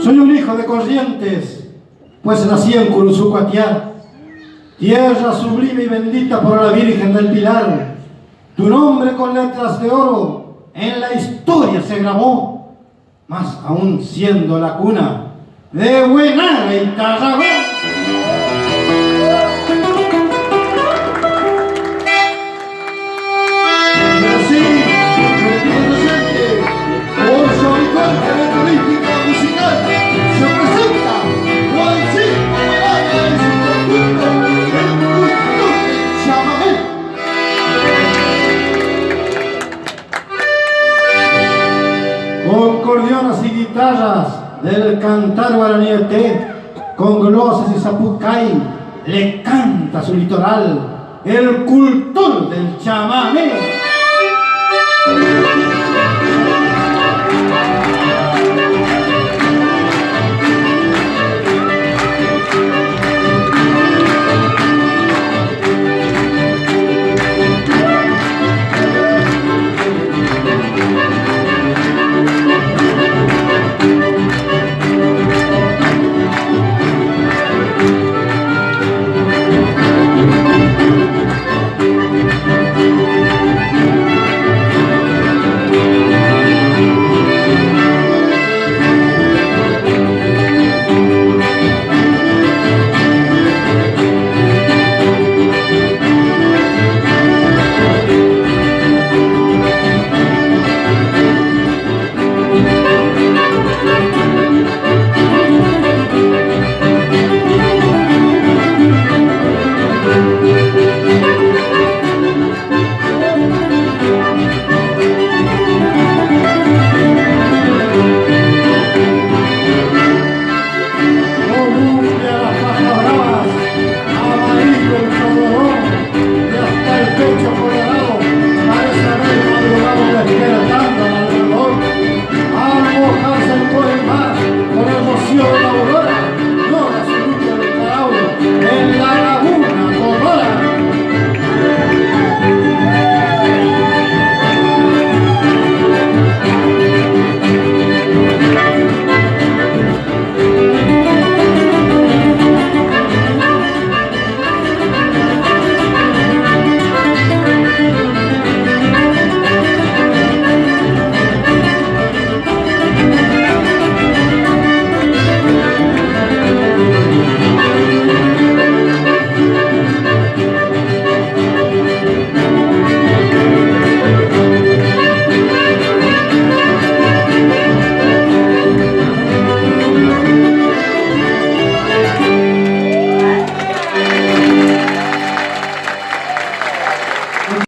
Soy un hijo de Corrientes, pues nací en Curuzucuatiar, tierra sublime y bendita por la Virgen del Pilar. Tu nombre con letras de oro en la historia se grabó, más aún siendo la cuna de Buenara y Tarragona. Con cordionas y guitarras del cantar guaraníete, con glosas y zapucay, le canta su litoral, el cultor del chamamé.